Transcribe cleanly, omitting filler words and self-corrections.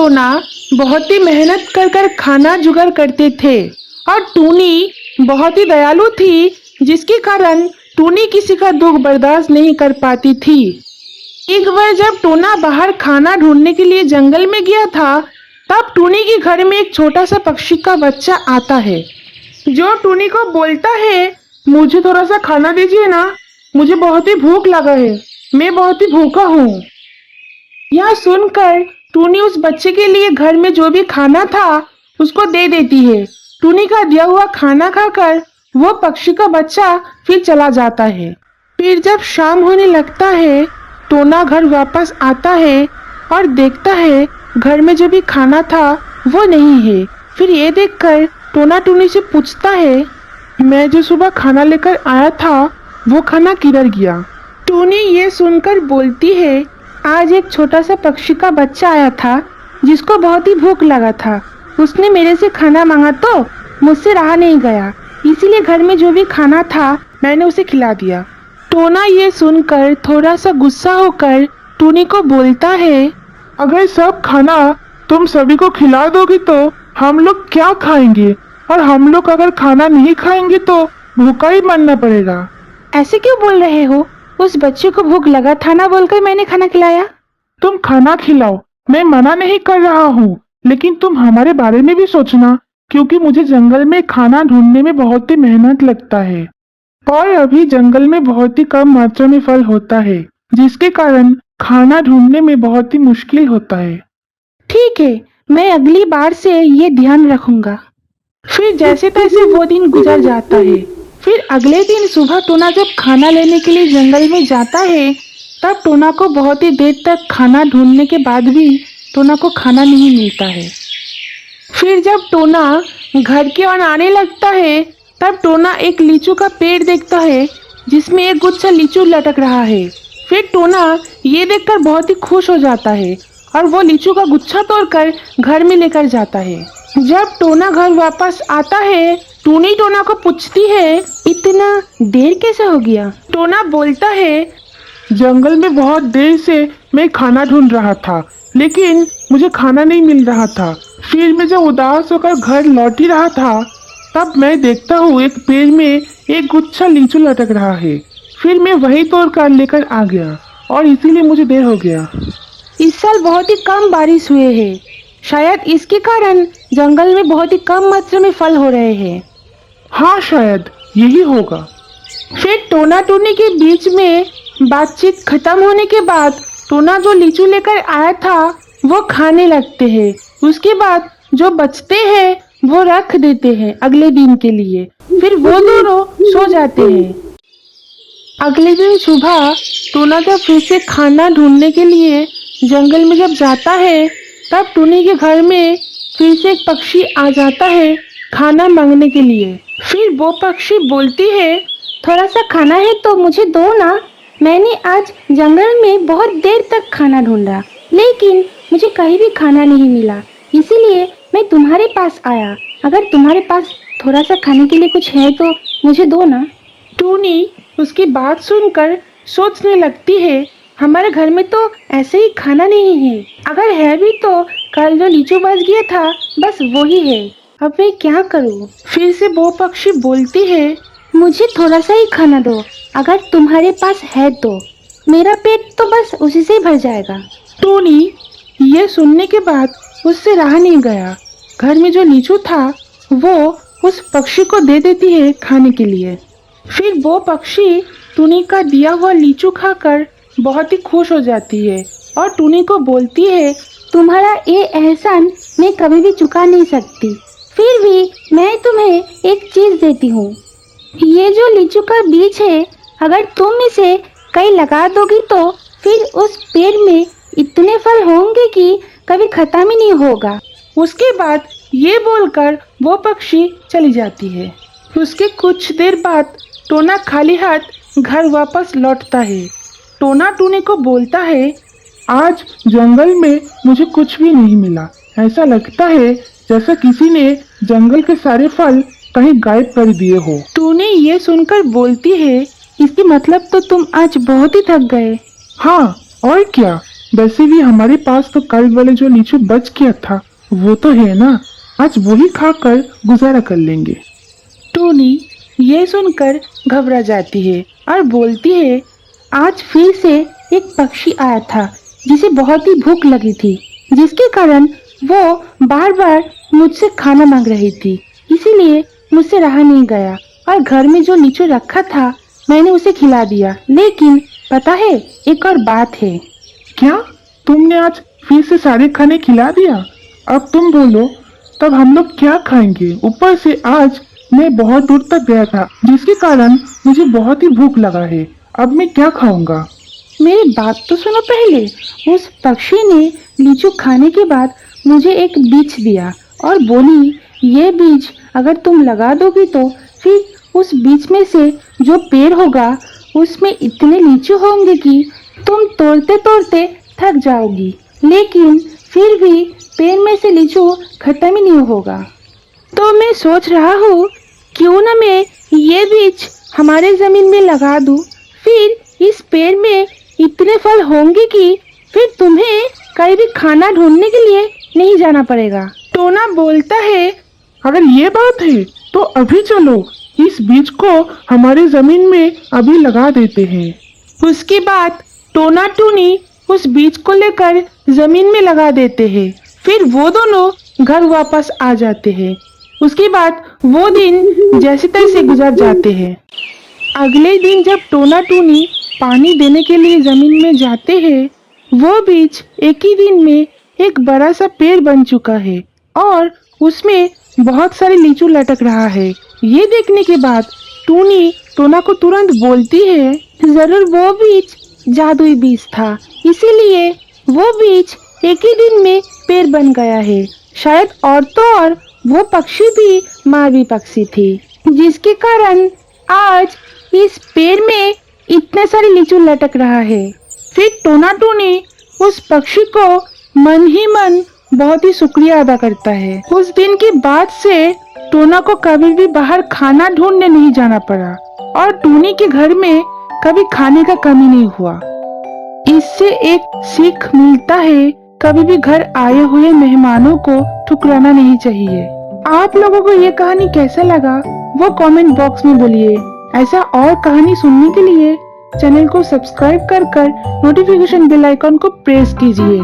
टोना बहुत ही मेहनत कर कर खाना जुगाड़ करते थे और टूनी बहुत ही दयालु थी, जिसके कारण टूनी किसी का दुख बर्दाश्त नहीं कर पाती थी। एक बार जब टोना बाहर खाना ढूंढने के लिए जंगल में गया था, तब टूनी के घर में एक छोटा सा पक्षी का बच्चा आता है, जो टूनी को बोलता है, मुझे थोड़ा सा खाना दीजिए ना, मुझे बहुत ही भूख लगा है, मैं बहुत ही भूखा हूँ। यह सुनकर टूनी उस बच्चे के लिए घर में जो भी खाना था उसको दे देती है। टूनी का दिया हुआ खाना खाकर वो पक्षी का बच्चा फिर चला जाता है। फिर जब शाम होने लगता है, टोना घर वापस आता है और देखता है घर में जो भी खाना था वो नहीं है। फिर ये देखकर टोना टूनी से पूछता है, मैं जो सुबह खाना लेकर आया था वो खाना किधर गया? टूनी ये सुनकर बोलती है, आज एक छोटा सा पक्षी का बच्चा आया था जिसको बहुत ही भूख लगा था। उसने मेरे से खाना मांगा तो मुझसे रहा नहीं गया, इसीलिए घर में जो भी खाना था मैंने उसे खिला दिया। टोना ये सुनकर थोड़ा सा गुस्सा होकर टूनी को बोलता है, अगर सब खाना तुम सभी को खिला दोगी तो हम लोग क्या खाएंगे, और हम लोग अगर खाना नहीं खाएंगे तो भूखा ही मरना पड़ेगा। ऐसे क्यों बोल रहे हो? उस बच्चे को भूख लगा था ना बोलकर मैंने खाना खिलाया। तुम खाना खिलाओ, मैं मना नहीं कर रहा हूँ, लेकिन तुम हमारे बारे में भी सोचना, क्योंकि मुझे जंगल में खाना ढूंढने में बहुत ही मेहनत लगता है और अभी जंगल में बहुत ही कम मात्रा में फल होता है, जिसके कारण खाना ढूंढने में बहुत ही मुश्किल होता है। ठीक है, मैं अगली बार से ये ध्यान रखूंगा। फिर जैसे तैसे वो दिन गुजर जाता है। फिर अगले दिन सुबह टोना जब खाना लेने के लिए जंगल में जाता है, तब टोना को बहुत ही देर तक खाना ढूंढने के बाद भी टोना को खाना नहीं मिलता है। फिर जब टोना घर की ओर आने लगता है, तब टोना एक लीचू का पेड़ देखता है जिसमें एक गुच्छा लीचू लटक रहा है। फिर टोना ये देखकर बहुत ही खुश हो जाता है और वो लीचू का गुच्छा तोड़कर घर में लेकर जाता है। जब टोना घर वापस आता है, टूनी टोना को पूछती है, इतना देर कैसे हो गया? टोना बोलता है, जंगल में बहुत देर से मैं खाना ढूंढ रहा था, लेकिन मुझे खाना नहीं मिल रहा था। फिर मैं जब उदास होकर घर लौट ही रहा था, तब मैं देखता हूँ एक पेड़ में एक गुच्छा लीचू लटक रहा है। फिर मैं वही तोड़कर लेकर आ गया और इसीलिए मुझे देर हो गया। इस साल बहुत ही कम बारिश हुए हैं, शायद इसके कारण जंगल में बहुत ही कम मात्रा में फल हो रहे हैं। हाँ, शायद यही होगा। फिर टोना टूनी के बीच में बातचीत खत्म होने के बाद टोना जो लीचू लेकर आया था वो खाने लगते हैं। उसके बाद जो बचते हैं वो रख देते हैं अगले दिन के लिए। फिर वो दोनों सो जाते हैं। अगले दिन सुबह टोना जब फिर से खाना ढूंढने के लिए जंगल में जब जाता है, तब टूनी के घर में फिर से एक पक्षी आ जाता है खाना मांगने के लिए। फिर वो पक्षी बोलती है, थोड़ा सा खाना है तो मुझे दो ना। मैंने आज जंगल में बहुत देर तक खाना ढूंढा, लेकिन मुझे कहीं भी खाना नहीं मिला, इसीलिए मैं तुम्हारे पास आया। अगर तुम्हारे पास थोड़ा सा खाने के लिए कुछ है तो मुझे दो ना। टूनी उसकी बात सुनकर सोचने लगती है, हमारे घर में तो ऐसे ही खाना नहीं है, अगर है भी तो कल जो लीचू बच गया था बस वो ही है, अब मैं क्या करूँ? फिर से वो पक्षी बोलती है, मुझे थोड़ा सा ही खाना दो, अगर तुम्हारे पास है तो मेरा पेट तो बस उसी से ही भर जाएगा। टूनी ये सुनने के बाद उससे रहा नहीं गया। घर में जो लीचू था वो उस पक्षी को दे देती है खाने के लिए। फिर वो पक्षी टूनी का दिया हुआ लीचू खाकर बहुत ही खुश हो जाती है और टूनी को बोलती है, तुम्हारा ये एहसान मैं कभी भी चुका नहीं सकती, फिर भी मैं तुम्हें एक चीज देती हूँ। ये जो लीचू का बीज है, अगर तुम इसे कहीं लगा दोगी तो फिर उस पेड़ में इतने फल होंगे कि कभी खत्म ही नहीं होगा। उसके बाद ये बोलकर वो पक्षी चली जाती है। उसके कुछ देर बाद टोना खाली हाथ घर वापस लौटता है। टोना टूनी को बोलता है, आज जंगल में मुझे कुछ भी नहीं मिला, ऐसा लगता है जैसा किसी ने जंगल के सारे फल कहीं गायब कर दिए हो। टूनी ये सुनकर बोलती है, इसकी मतलब तो तुम आज बहुत ही थक गए। हाँ और क्या, वैसे भी हमारे पास तो कल वाले जो लीचू बच गया था वो तो है ना, आज वही खाकर गुजारा कर लेंगे। टूनी ये सुनकर घबरा जाती है और बोलती है, आज फिर से एक पक्षी आया था जिसे बहुत ही भूख लगी थी, जिसके कारण वो बार बार मुझसे खाना मांग रही थी। इसीलिए मुझसे रहा नहीं गया और घर में जो लीचू रखा था मैंने उसे खिला दिया। लेकिन पता है, एक और बात है। क्या तुमने आज फिर से सारे खाने खिला दिया? अब तुम बोलो, तब हम लोग क्या खाएंगे? ऊपर से आज मैं बहुत दूर तक गया था जिसके कारण मुझे बहुत ही भूख लगा है। अब मैं क्या खाऊंगा? मेरी बात तो सुनो पहले। उस पक्षी ने लीचू खाने के बाद मुझे एक बीज दिया और बोली, ये बीज अगर तुम लगा दोगी तो फिर उस बीज में से जो पेड़ होगा उसमें इतने लीचू होंगे कि तुम तोड़ते तोड़ते थक जाओगी, लेकिन फिर भी पेड़ में से लीचू खत्म ही नहीं होगा। तो मैं सोच रहा हूँ क्यों ना मैं ये बीज हमारे जमीन में लगा दूँ, फिर इस पेड़ में इतने फल होंगे कि फिर तुम्हें कहीं भी खाना ढूंढने के लिए नहीं जाना पड़ेगा। टोना बोलता है, अगर ये बात है तो अभी चलो इस बीज को हमारे जमीन में अभी लगा देते हैं। उसके बाद टोना टूनी उस बीज को लेकर जमीन में लगा देते हैं। फिर वो दोनों घर वापस आ जाते हैं। उसके बाद वो दिन जैसे तैसे गुजर जाते हैं। अगले दिन जब टोना टूनी पानी देने के लिए जमीन में जाते हैं, वो बीज एक ही दिन में एक बड़ा सा पेड़ बन चुका है और उसमें बहुत सारे लीचू लटक रहा है। ये देखने के बाद टूनी टोना को तुरंत बोलती है, जरूर वो बीज जादुई बीज था, इसीलिए वो बीज एक ही दिन में पेड़ बन गया है। शायद और तो और वो पक्षी भी मारवी पक्षी थी, जिसके कारण आज इस पेड़ में इतने सारे लीचू लटक रहा है। फिर टोना टूनी उस पक्षी को मन ही मन बहुत ही शुक्रिया अदा करता है। उस दिन के बाद से टोना को कभी भी बाहर खाना ढूंढने नहीं जाना पड़ा और टूनी के घर में कभी खाने का कमी नहीं हुआ। इससे एक सीख मिलता है, कभी भी घर आए हुए मेहमानों को ठुकराना नहीं चाहिए। आप लोगों को ये कहानी कैसा लगा वो कमेंट बॉक्स में बोलिए। ऐसा और कहानी सुनने के लिए चैनल को सब्सक्राइब कर नोटिफिकेशन बेल आइकन को प्रेस कीजिए।